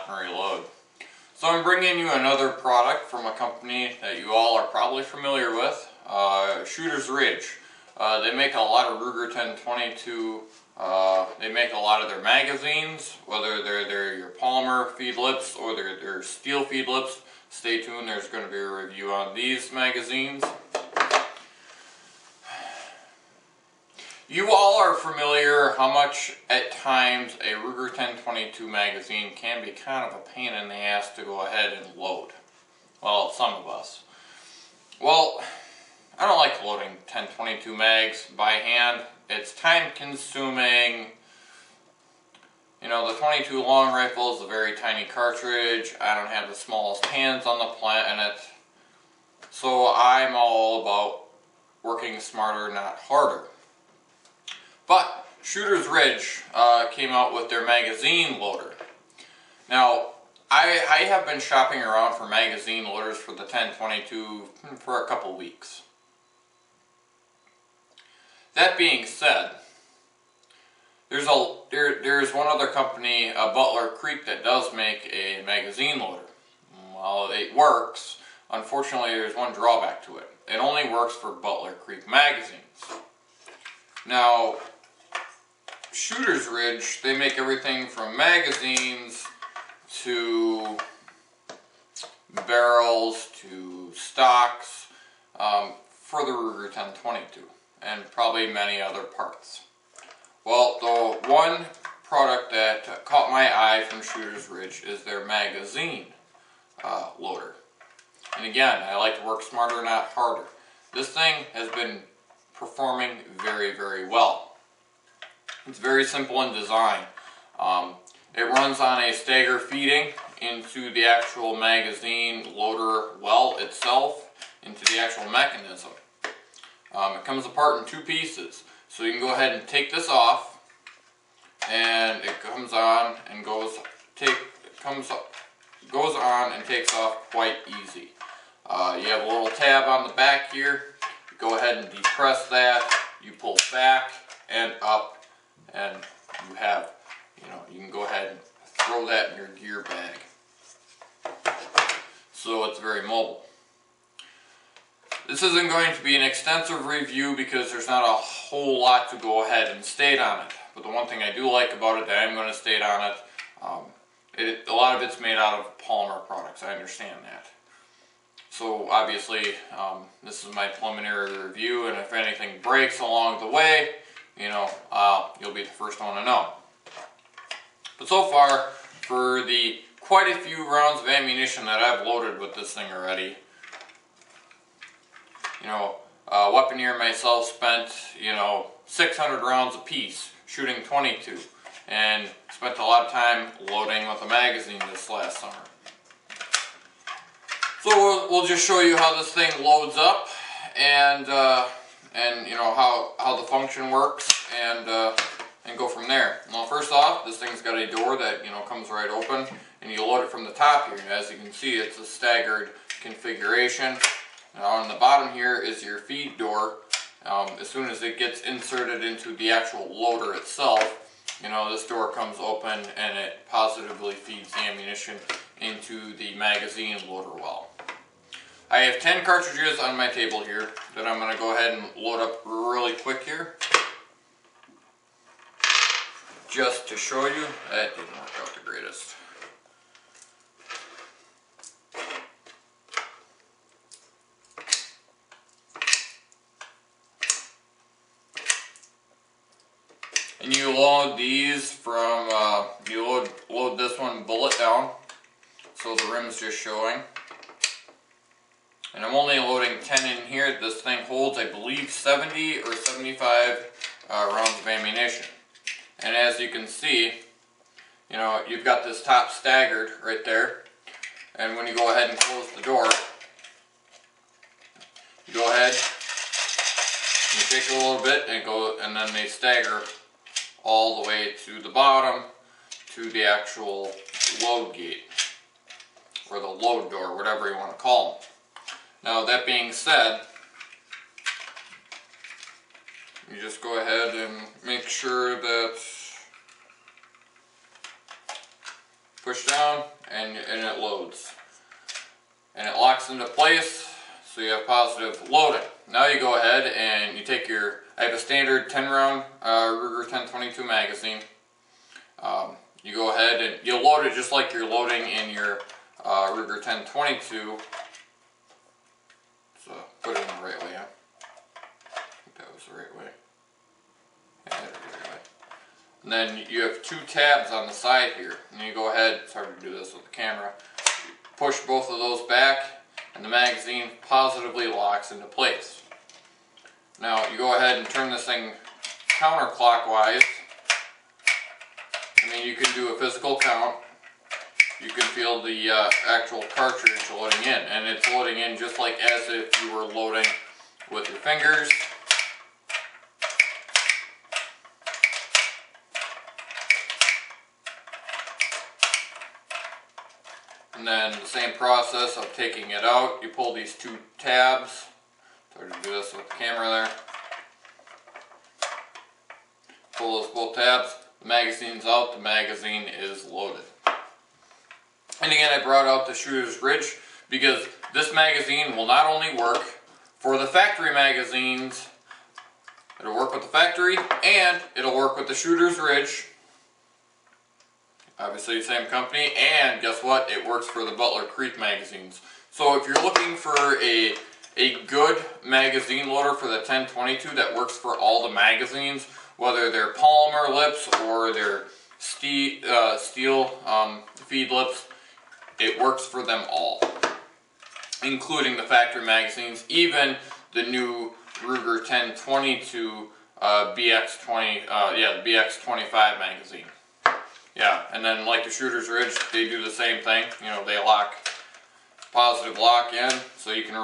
Lock and Reload. So I'm bringing you another product from a company that you all are probably familiar with, Shooter's Ridge. They make a lot of Ruger 10/22. They make a lot of their magazines, whether they're your polymer feed lips or they're steel feed lips. Stay tuned, there's going to be a review on these magazines. You all are familiar how much at times a Ruger 10/22 magazine can be kind of a pain in the ass to go ahead and load. Well, some of us. Well, I don't like loading 10/22 mags by hand. It's time consuming. You know, the 22 long rifle is a very tiny cartridge. I don't have the smallest hands on the planet. So I'm all about working smarter, not harder. But Shooter's Ridge came out with their magazine loader. Now, I have been shopping around for magazine loaders for the 10/22 for a couple weeks. That being said, there's one other company, Butler Creek, that does make a magazine loader. Well, it works. Unfortunately, there's one drawback to it. It only works for Butler Creek magazines. Now, Shooter's Ridge, they make everything from magazines to barrels to stocks for the Ruger 10/22 and probably many other parts. Well, the one product that caught my eye from Shooter's Ridge is their magazine loader. And again, I like to work smarter, not harder. This thing has been performing very, very well. It's very simple in design. It runs on a stagger feeding into the actual magazine loader well itself, into the actual mechanism. It comes apart in two pieces. So you can go ahead and take this off, and it comes on and goes on and takes off quite easy. You have a little tab on the back here. You go ahead and depress that. You pull back and up, and you can go ahead and throw that in your gear bag. So it's very mobile. This isn't going to be an extensive review because there's not a whole lot to go ahead and state on it. But the one thing I do like about it that I'm going to state on it, a lot of it's made out of polymer products. I understand that. So obviously, this is my preliminary review, and if anything breaks along the way, you'll be the first one to know. But so far, for the quite a few rounds of ammunition that I've loaded with this thing already, Weaponeer and myself spent, 600 rounds apiece shooting 22, and spent a lot of time loading with a magazine this last summer. So we'll just show you how this thing loads up, and how the function works, and go from there. Well, first off, this thing's got a door that comes right open, and you load it from the top here. And as you can see, it's a staggered configuration. Now on the bottom here is your feed door. As soon as it gets inserted into the actual loader itself, this door comes open and it positively feeds the ammunition into the magazine loader well. I have 10 cartridges on my table here that I'm going to go ahead and load up really quick here. Just to show you, that didn't work out the greatest. And you load these from, load this one bullet down, so the rim's just showing. And I'm only loading 10 in here. This thing holds, I believe, 70 or 75 rounds of ammunition. And as you can see, you've got this top staggered right there. And when you go ahead and close the door, you go ahead, you shake it a little bit, and then they stagger all the way to the bottom to the actual load gate, or the load door, whatever you want to call them. Now, that being said, you just go ahead and make sure that push down, and it loads. And it locks into place, so you have positive loading. Now you go ahead and you take your, I have a standard 10 round Ruger 1022 magazine. You go ahead and you'll load it just like you're loading in your Ruger 1022. So put it in the right way, huh? I think that was the right way. Yeah, that was the right way. And then you have two tabs on the side here. And you go ahead, it's hard to do this with the camera, push both of those back and the magazine positively locks into place. Now you go ahead and turn this thing counterclockwise. I mean, you can do a physical count. You can feel the actual cartridge loading in, and it's loading in just like as if you were loading with your fingers. And then the same process of taking it out, you pull these two tabs. Sorry to do this with the camera there. Pull those both tabs, the magazine's out, the magazine is loaded. And again, I brought out the Shooter's Ridge because this magazine will not only work for the factory magazines, it'll work with the factory and it'll work with the Shooter's Ridge. Obviously the same company, and guess what? It works for the Butler Creek magazines. So if you're looking for a good magazine loader for the 1022 that works for all the magazines, whether they're polymer lips or they're steel feed lips, it works for them all, including the factory magazines, even the new Ruger 1022 BX20, the BX25 magazine. Yeah, and then like the Shooter's Ridge, they do the same thing. You know, they lock, positive lock in, so you can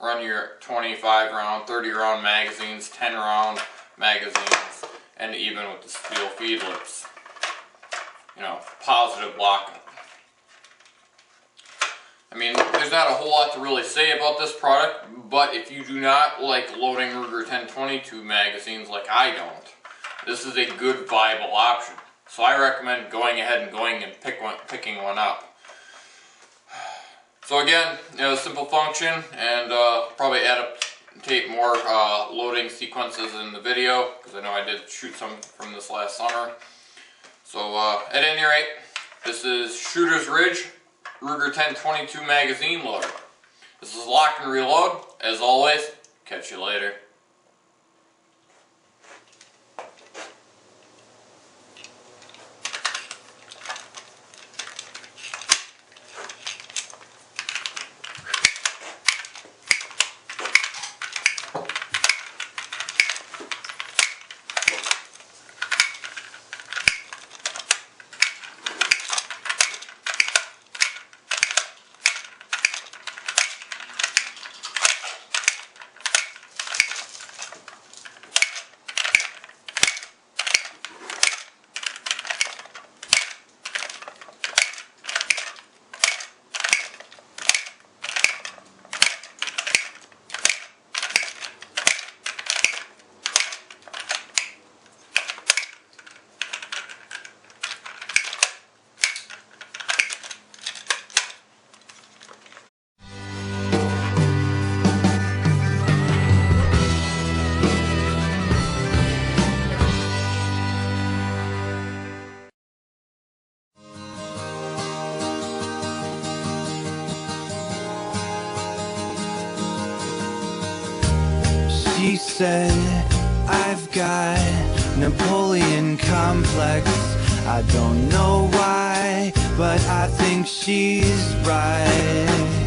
run your 25 round, 30 round magazines, 10 round magazines, and even with the steel feed lips. You know, positive lock. I mean, there's not a whole lot to really say about this product, but if you do not like loading Ruger 1022 magazines like I don't, this is a good viable option. So I recommend going ahead and picking one up. So again, you know, simple function, and probably adaptate more loading sequences in the video, because I know I did shoot some from this last summer. So at any rate, this is Shooter's Ridge Ruger 1022 magazine loader. This is Lock and Reload. As always, catch you later. She said, I've got Napoleon complex. I don't know why, but I think she's right.